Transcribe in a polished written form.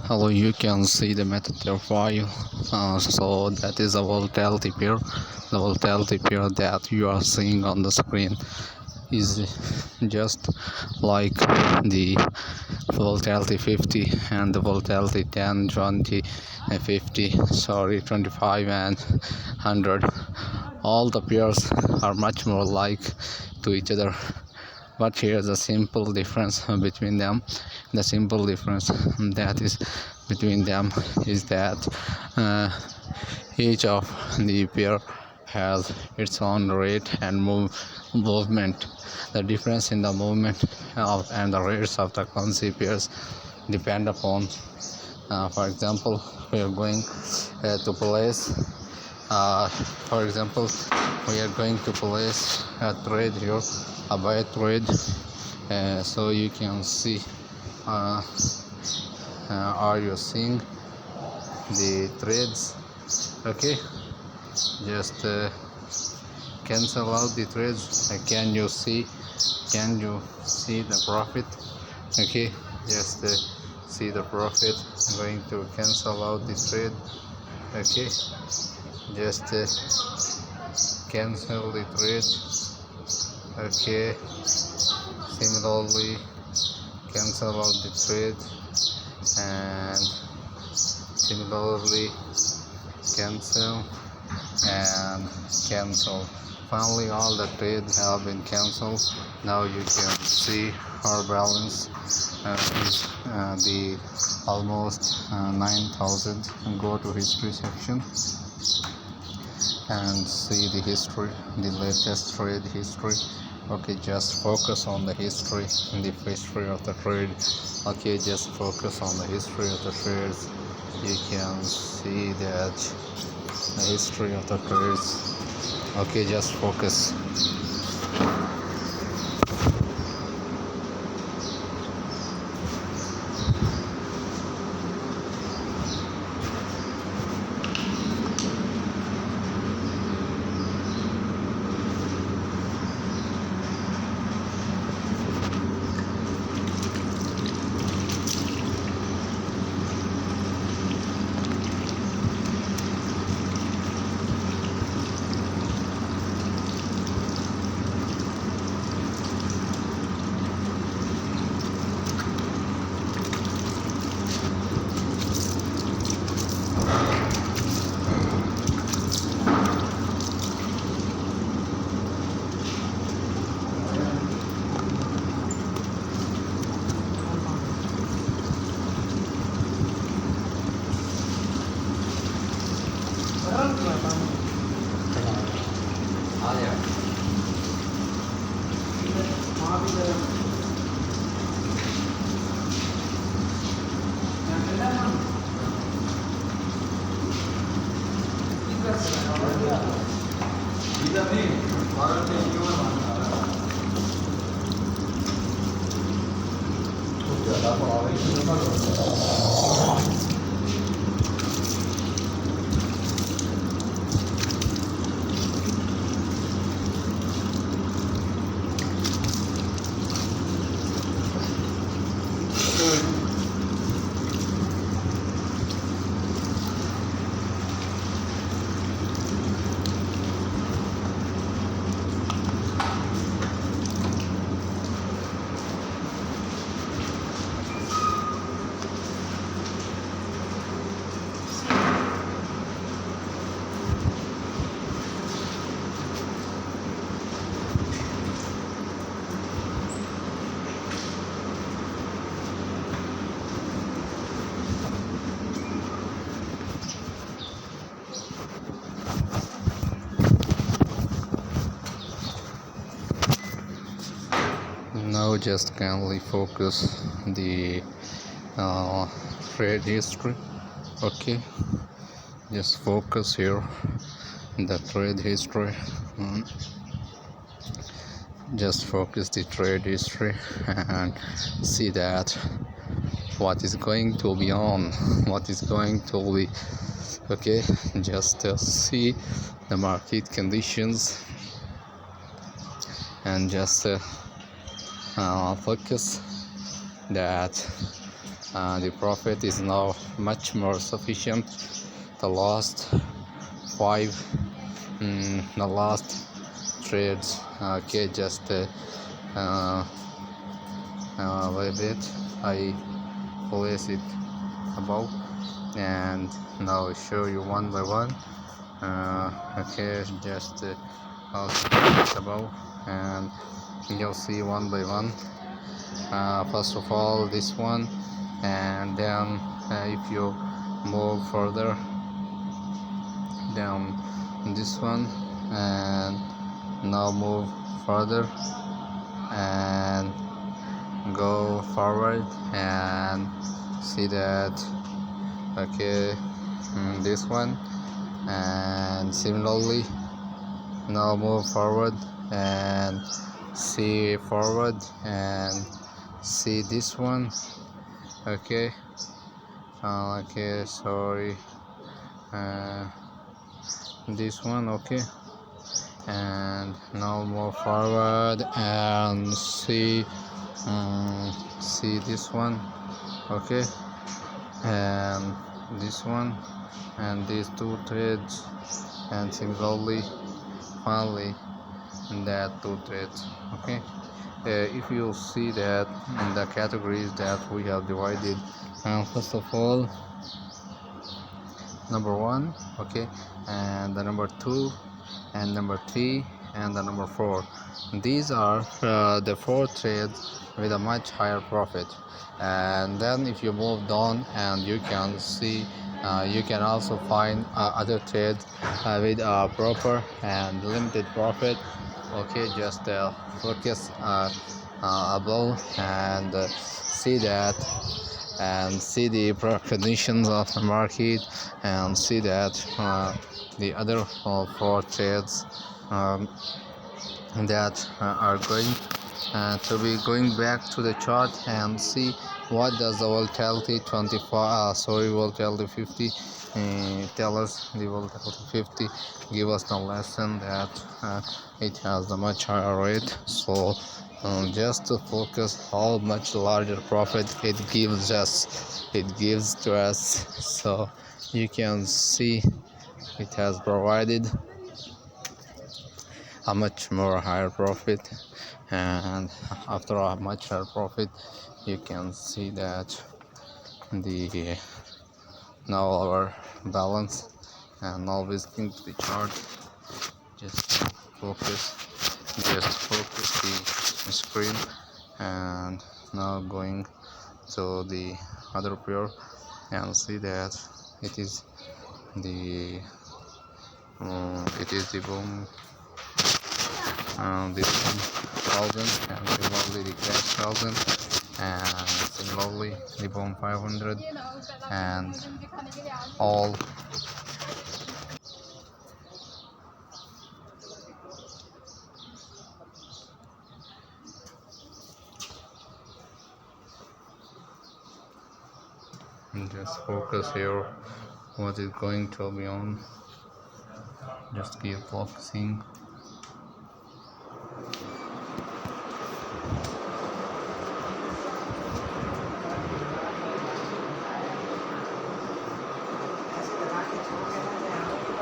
Hello, you can see the method file. So that is a volatility pair. The volatility pair that you are seeing on the screen is just like the volatility 50 and the volatility 10, 20, 50, sorry, 25 and 100. All the pairs are much more like to each other, but here's a simple difference between them. The simple difference that is between them is that each of the pair has its own rate and movement. The difference in the movement and the rates of the currency pairs depend upon, for example, we are going to place for example, we are going to place a trade here, a buy trade. So you can see, uh, are you seeing the trades? Okay, just cancel out the trades. Can you see the profit? Okay, just see the profit. I'm going to cancel out the trade. Okay, just cancel the trade. Okay, similarly cancel out the trade and similarly cancel and cancel. Finally, all the trades have been cancelled. Now you can see our balance is the almost 9,000. Go to history section and see the history, the latest trade history. Okay, just focus on the history, the history of the trade. Okay, just focus on the history of the trades. You can see that the history of the trades. Okay, just focus. Now just kindly focus the trade history. Okay, just focus here the trade history. Just focus the trade history and see that what is going to be on, what is going to be. Okay, just see the market conditions and just focus that the profit is now much more sufficient. The last five the last trades. Okay, just uh, wait a bit, I place it above and now show you one by one. Okay, just also put it above and you'll see one by one. First of all this one, and then if you move further down this one, and now move further and go forward and see that. Okay, this one, and similarly now move forward and see forward and see this one. Okay, okay, sorry, uh, this one. Okay, and now move forward and see this one. Okay, and this one and these two threads, and similarly finally that two threads. Okay, if you see that in the categories that we have divided, first of all number one, okay, and the number two and number three and the number four, these are the four trades with a much higher profit. And then if you move down and you can see you can also find other trades with proper and limited profit. Okay, just focus above and see that, and see the conditions of the market, and see that the other four trades that are going to be going back to the chart, and see what does the volatility 24 volatility 50 tell us. The volatility 50 give us the lesson that it has a much higher rate. So just to focus how much larger profit it gives to us. So you can see it has provided a much more higher profit, and after a much higher profit you can see that the now our balance. And now visiting to the chart, just focus the screen, and now going to the other pair and see that it is the boom, this 1000, and similarly the crash 1000, and similarly the boom 500, and all. Just focus here what is going to be on, just keep focusing.